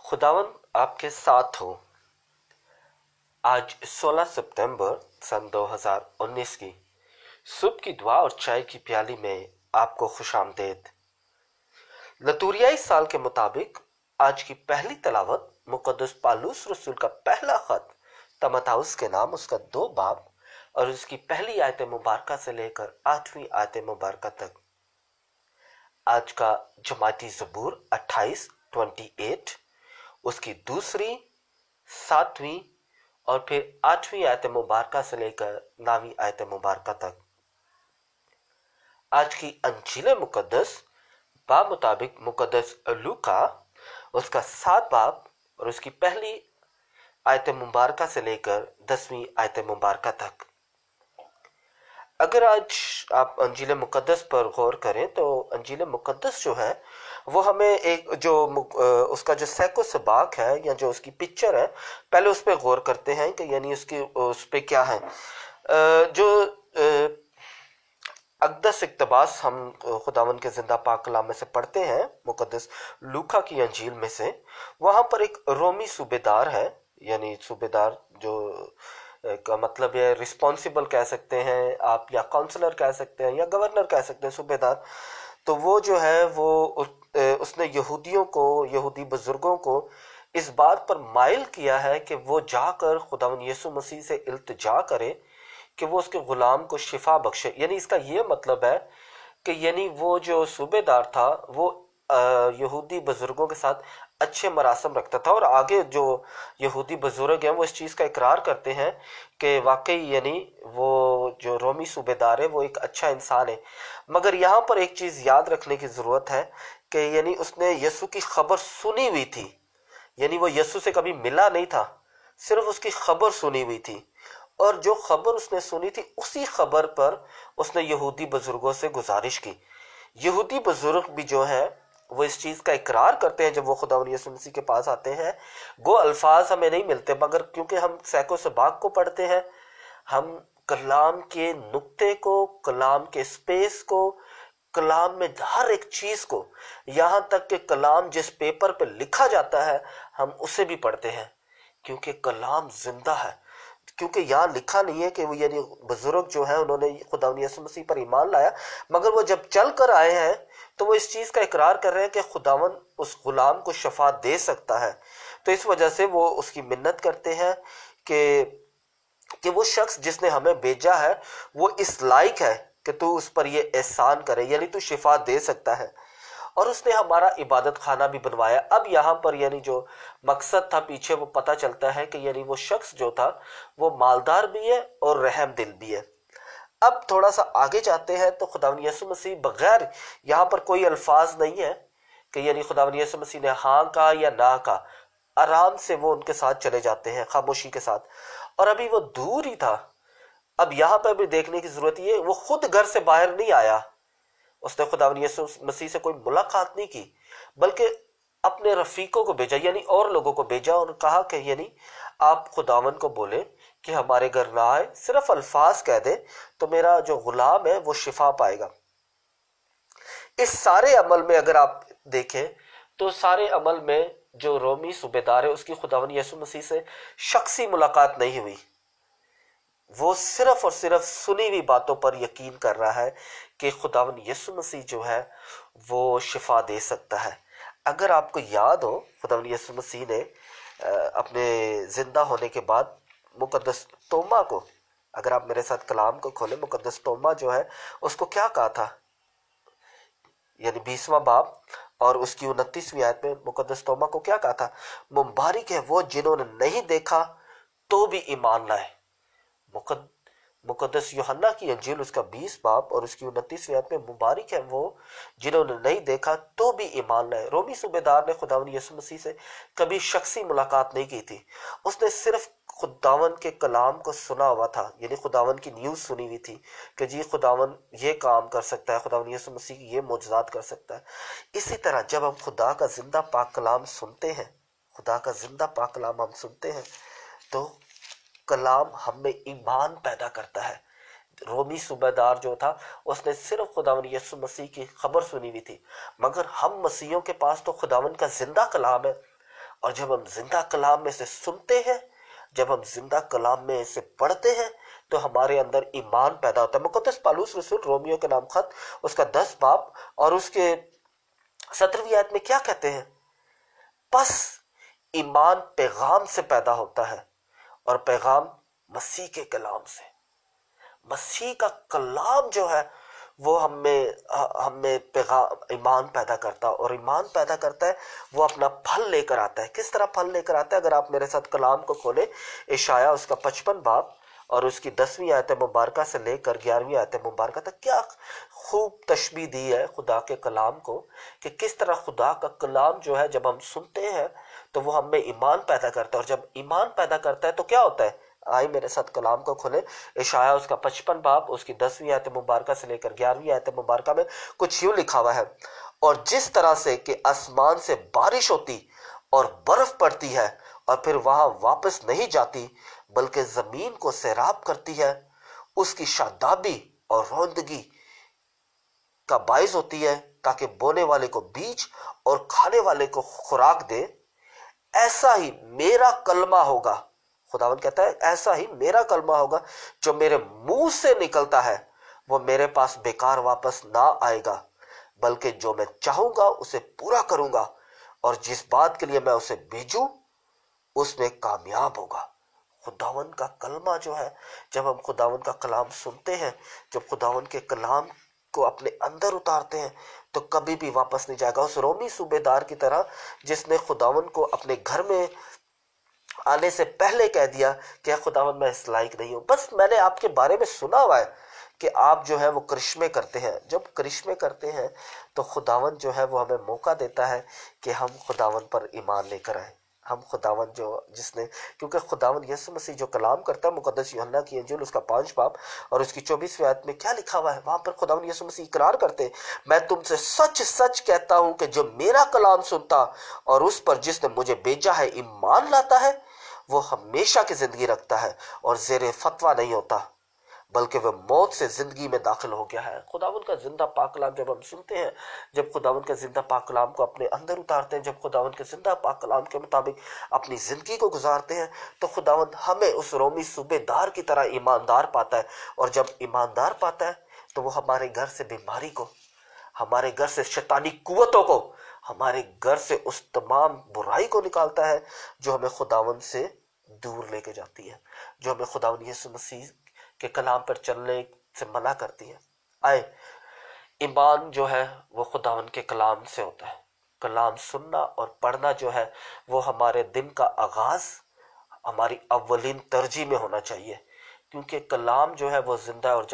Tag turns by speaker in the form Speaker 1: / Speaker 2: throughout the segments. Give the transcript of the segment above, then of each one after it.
Speaker 1: खुदावन आपके साथ हो। आज 16 सितंबर सन 2019 की सुबह की दुआ और चाय की प्याली में आपको खुशामदीद। लतूरियाई साल के मुताबिक आज की पहली तलावत मुकद्दस पालूस रसूल का पहला खत तमताउस के नाम उसका 2 बाब और उसकी पहली आयत मुबारका से लेकर 8वीं आयत मुबारका तक। आज का जमाती ज़बूर 28 उसकी दूसरी 7वीं और फिर 8वीं आयत मुबारका से लेकर 9वीं आयत मुबारका तक। आज की अंजील मुकद्दस बाब मुताबिक मुकद्दस लूका उसका 7 बाब और उसकी पहली आयत मुबारका से लेकर 10वीं आयत मुबारका तक। अगर आज आप अंजील मुकद्दस पर गौर करें तो अंजील मुकद्दस जो है वो हमें एक जो उसका जो सैको सबाक है या जो उसकी पिक्चर है, पहले उस पर गौर करते हैं कि यानी उसकी उस पर क्या है। जो अक़दस इक़्तिबास हम खुदावन के जिंदा पाक कलाम में से पढ़ते हैं मुकद्दस लूका की अंजील में से, वहाँ पर एक रोमी सूबेदार है, यानी सूबेदार जो का मतलब है रिस्पॉन्सिबल कह सकते हैं आप, या काउंसलर कह सकते हैं, या गवर्नर कह सकते हैं, सूबेदार। तो वो जो है वो उसने यहूदी बुजुर्गों को इस बात पर माइल किया है कि वो जाकर खुदावन यीशु मसीह से इल्तिजा करे कि वो उसके गुलाम को शिफा बख्शे। यानी इसका ये मतलब है कि यानी वो जो सूबेदार था वो यहूदी बुजुर्गों के साथ अच्छे मरासम रखता था, और आगे जो यहूदी बुजुर्ग हैं वो इस चीज़ का इकरार करते हैं कि वाकई यानी वो जो रोमी सूबेदार है वो एक अच्छा इंसान है। मगर यहाँ पर एक चीज़ याद रखने की ज़रूरत है कि यानी उसने यीशु की खबर सुनी हुई थी, यानी वो यीशु से कभी मिला नहीं था, सिर्फ उसकी खबर सुनी हुई थी, और जो खबर उसने सुनी थी उसी खबर पर उसने यहूदी बुजुर्गों से गुजारिश की। यहूदी बुजुर्ग भी जो है वो इस चीज़ का इकरार करते हैं जब वो खुदावंद यीशु मसीह के पास आते हैं। वो अल्फाज हमें नहीं मिलते, मगर क्योंकि हम सैको सबाक को पढ़ते हैं, हम कलाम के नुक्ते को, कलाम के स्पेस को, कलाम में हर एक चीज़ को, यहाँ तक कि कलाम जिस पेपर पे लिखा जाता है हम उसे भी पढ़ते हैं, क्योंकि कलाम जिंदा है। क्योंकि यहाँ लिखा नहीं है कि वो यानी बुजुर्ग जो है उन्होंने खुदावंद यीशु मसीह पर ईमान लाया, मगर वो जब चल कर आए हैं तो वो इस चीज़ का इकरार कर रहे हैं कि खुदावंद उस गुलाम को शफा दे सकता है। तो इस वजह से वो उसकी मिन्नत करते हैं कि वो शख्स जिसने हमें भेजा है वो इस लायक है कि तू उस पर ये एहसान करे, यानी तू शिफा दे सकता है। और उसने हमारा इबादत खाना भी बनवाया। अब यहाँ पर यानी जो मकसद था पीछे वो पता चलता है कि यानी वो शख्स जो था वो मालदार भी है और रहम दिल भी है। अब थोड़ा सा आगे जाते हैं तो खुदावंद यीशु मसीह बगैर, यहाँ पर कोई अल्फाज नहीं है कि यानी खुदावंद यीशु मसीह ने हाँ कहा या ना कहा, आराम से वो उनके साथ चले जाते हैं खामोशी के साथ। और अभी वो दूर ही था। अब यहाँ पर भी देखने की जरूरत ये, वो खुद घर से बाहर नहीं आया, उसने खुदावंद यीशु मसीह से कोई मुलाकात नहीं की, बल्कि अपने रफीकों को भेजा, यानी और लोगों को भेजा, और कहा कि यानी आप खुदावंद को बोले कि हमारे घर ना आए, सिर्फ अल्फाज कह दे तो मेरा जो गुलाम है वो शिफा पाएगा। इस सारे अमल में अगर आप देखें तो सारे अमल में जो रोमी सूबेदार है उसकी खुदावंद यीशु मसीह से शख्सी मुलाकात नहीं हुई। वो सिर्फ और सिर्फ सुनी हुई बातों पर यकीन कर रहा है कि खुदावंद यीशु मसीह जो है वो शिफा दे सकता है। अगर आपको याद हो, खुदावंद यीशु मसीह ने अपने जिंदा होने के बाद मुकद्दस तोमा को, अगर आप मेरे साथ कलाम को खोलें, मुकद्दस तोमा जो है उसको क्या कहा था, यानी 20वां बाब और उसकी 29वीं आयत में मुकद्दस तोमा को क्या कहा था, मुबारक है वो जिन्होंने नहीं देखा तो भी ईमान लाए। मुकद्दस यूहन्ना की अंजील उसका 20 बाब और उसकी 29वीं आयत में मुबारक है वो जिन्होंने नहीं देखा तो भी ईमान लाए। रोमी सूबेदार ने खुदावंद यीशु मसीह से कभी शख्सी मुलाकात नहीं की थी, उसने सिर्फ खुदावंद के कलाम को सुना हुआ था, यानी खुदावंद की न्यूज़ सुनी हुई थी कि जी खुदावंद ये काम कर सकता है, खुदावंद यीशु मसीह ये मोजज़ात कर सकता है। इसी तरह जब हम खुदा का जिंदा पाक कलाम सुनते हैं, खुदा का जिंदा पाक कलाम हम सुनते हैं तो कलाम हमें ईमान पैदा करता है। रोमी सूबेदार जो था उसने सिर्फ खुदावंद यीशु मसीह की खबर सुनी हुई थी, मगर हम मसीहों के पास तो खुदावंद का जिंदा कलाम है, और जब हम जिंदा कलाम में से सुनते हैं, जब हम जिंदा कलाम में से पढ़ते हैं, तो हमारे अंदर ईमान पैदा होता है। मुकद्दस पौलुस रसूल रोमियो के नाम खत उसका 10 बाब और उसके 17वीं आयत में क्या कहते हैं? बस ईमान पैगाम से पैदा होता है और पैगाम मसीह के कलाम से। मसीह का कलाम जो है वो हमें पैगाम ईमान पैदा करता है, और ईमान पैदा करता है वो अपना फल लेकर आता है। किस तरह फल लेकर आता है? अगर आप मेरे साथ कलाम को खोले, इशाया उसका 55 बाब और उसकी 10वीं आयत मुबारका से लेकर 11वीं आयत मुबारका तक, क्या खूब तशबीह दी है खुदा के कलाम को, कि किस तरह खुदा का कलाम जो है जब हम सुनते हैं तो वो हमें ईमान पैदा करता है, और जब ईमान पैदा करता है तो क्या होता है? आई मेरे साथ कलाम को खोले, इशाया उसका 55 बाब उसकी 10वीं आयत मुबारका से लेकर 11वीं आयत मुबारका में कुछ यूं लिखा हुआ है, और जिस तरह से कि आसमान से बारिश होती और बर्फ पड़ती है और फिर वहां वापस नहीं जाती बल्कि जमीन को सैराब करती है, उसकी शादाबी और रौंदगी का बायस होती है ताकि बोने वाले को बीज और खाने वाले को खुराक दे, ऐसा ही मेरा कलमा होगा। खुदावंद कहता है ऐसा ही मेरा कलमा होगा जो मेरे मुंह से निकलता है, वो मेरे पास बेकार वापस ना आएगा, बल्कि जो मैं चाहूंगा उसे पूरा करूंगा, और जिस बात के लिए मैं उसे भेजूं उसमें कामयाब होगा। खुदावंद का कलमा जो है, जब हम खुदावंद का कलाम सुनते हैं, जब खुदावंद के कलाम को अपने अंदर उतारते हैं, तो कभी भी वापस नहीं जाएगा। उस रोमी सूबेदार की तरह जिसने खुदावंद को अपने घर में आने से पहले कह दिया कि खुदावंद मैं इस लायक नहीं हूं, बस मैंने आपके बारे में सुना हुआ है कि आप जो है वो करिश्मे करते हैं। जब करिश्मे करते हैं तो खुदावंद जो है वो हमें मौका देता है कि हम खुदावंद पर ईमान लेकर आए। हम खुदावंद क्योंकि खुदावंद यीशु मसीह जो कलाम करता है, मुकद्दस यूहन्ना की इंजील उसका 5 बाब और उसकी 24वीं आयत में क्या लिखा हुआ है? वहां पर खुदावंद यीशु मसीह इकरार करते हैं, मैं तुमसे सच सच कहता हूं कि जो मेरा कलाम सुनता और उस पर जिसने मुझे भेजा है ईमान लाता है, वो हमेशा की जिंदगी रखता है और ज़ेरे फतवा नहीं होता, बल्कि वह मौत से जिंदगी में दाखिल हो गया है। खुदावंद का जिंदा पाक कलाम जब हम सुनते हैं, जब खुदावंद के जिंदा पाक कलाम को अपने अंदर उतारते हैं, जब खुदावंद के जिंदा पाक कलाम के मुताबिक अपनी जिंदगी को गुजारते हैं, तो खुदावंद हमें उस रोमी सूबेदार की तरह ईमानदार पाता है। और जब ईमानदार पाता है तो वो हमारे घर से बीमारी को, हमारे घर से शैतानी कुव्वतों को, हमारे घर से उस तमाम बुराई को निकालता है जो हमें खुदावंद से दूर लेके जाती है, जो हमें खुदावंद यीशु मसीह के कलाम पर चलने से मना करती है। आए, ईमान जो है वो खुदावंद के कलाम से होता है। कलाम सुनना और पढ़ना जो है वो हमारे दिन का आगाज हमारी अव्वलीन तरजीह में होना चाहिए, क्योंकि कलाम जो है वो जिंदा है। और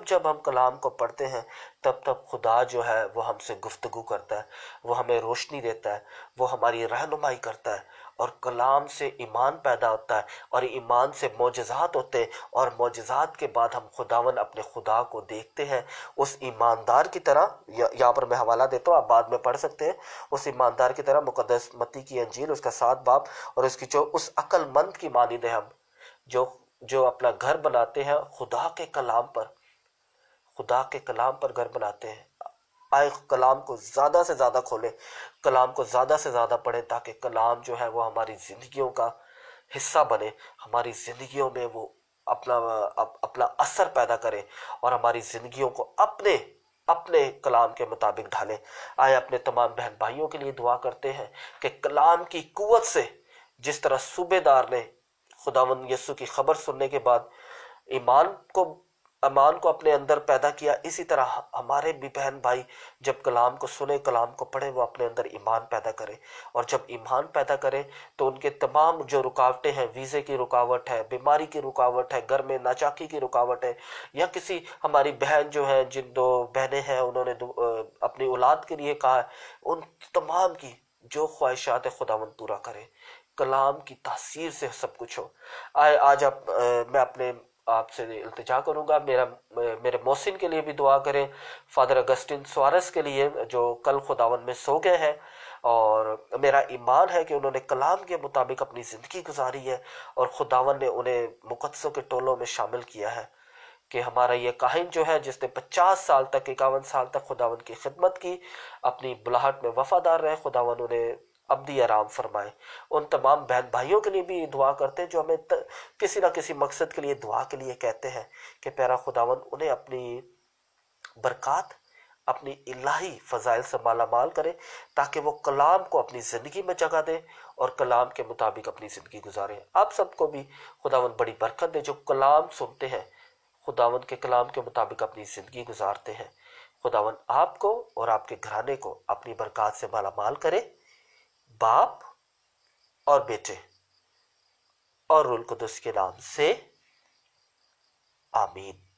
Speaker 1: जब हम कलाम को पढ़ते हैं तब तब खुदा जो है वो हमसे गुफ्तगू करता है, वो हमें रोशनी देता है, वो हमारी रहनुमाई करता है, और कलाम से ईमान पैदा होता है, और ईमान से मोजज़ात होते हैं, और मोजज़ात के बाद हम खुदावन अपने खुदा को देखते हैं उस ईमानदार की तरह। यहाँ पर मैं हवाला देता हूँ, आप बाद में पढ़ सकते हैं। उस ईमानदार की तरह मुकद्दस मत्ती की अंजील उसका 7 बाब और उसकी जो उस अक्लमंद की मानिंद है, हम जो अपना घर बनाते हैं खुदा के कलाम पर, खुदा के कलाम पर घर बनाते हैं। आए कलाम को ज़्यादा से ज़्यादा खोलें, कलाम को ज़्यादा से ज़्यादा पढ़ें, ताकि कलाम जो है वो हमारी ज़िंदगियों का हिस्सा बने, हमारी ज़िंदगियों में वो अपना असर पैदा करे और हमारी ज़िंदगियों को अपने कलाम के मुताबिक ढालें। आए अपने तमाम बहन भाइयों के लिए दुआ करते हैं कि कलाम की कुव्वत से, जिस तरह सूबेदार ने खुदावंद यीशु की खबर सुनने के बाद ईमान को अपने अंदर पैदा किया, इसी तरह हमारे भी बहन भाई जब कलाम को सुने, कलाम को पढ़े, वो अपने अंदर ईमान पैदा करें। और जब ईमान पैदा करें तो उनके तमाम जो रुकावटें हैं, वीज़े की रुकावट है, बीमारी की रुकावट है, घर में नाचाकी की रुकावट है, या किसी हमारी बहन जो है, जिन 2 बहनें हैं उन्होंने अपनी औलाद के लिए कहा है, उन तमाम की जो ख्वाहिशात है खुदावंद पूरा करे। कलाम की तासीर से सब कुछ हो। आज मैं आपसे इल्तिजा करूंगा, मेरे मोहसिन के लिए भी दुआ करें, फादर अगस्टिन सुआरेस के लिए जो कल खुदावन में सो गए हैं। और मेरा ईमान है कि उन्होंने कलाम के मुताबिक अपनी ज़िंदगी गुजारी है और खुदावन ने उन्हें मुक़द्दसों के टोलों में शामिल किया है। कि हमारा ये काहिन जो है, जिसने 50 साल तक, 51 साल तक खुदावन की खिदमत की, अपनी बुलाहट में वफादार रहे, खुदावन उन्हें अब्दी आराम फरमाए। उन तमाम बहन भाइयों के लिए भी दुआ करते हैं जो हमें किसी ना किसी मकसद के लिए दुआ के लिए कहते हैं कि प्यारा खुदावन उन्हें अपनी बरक़ात, अपनी इलाही फ़ज़ाइल से माला माल करे, ताकि वो कलाम को अपनी ज़िंदगी में जगह दे और कलाम के मुताबिक अपनी ज़िंदगी गुजारे। आप सबको भी खुदावन बड़ी बरकत दे जो कलाम सुनते हैं, खुदावन के कलाम के मुताबिक अपनी ज़िंदगी गुजारते हैं। खुदावन आपको और आपके घराने को अपनी बरक़ात से माला माल करे। बाप और बेटे और रूल कुदस के नाम से आमीन।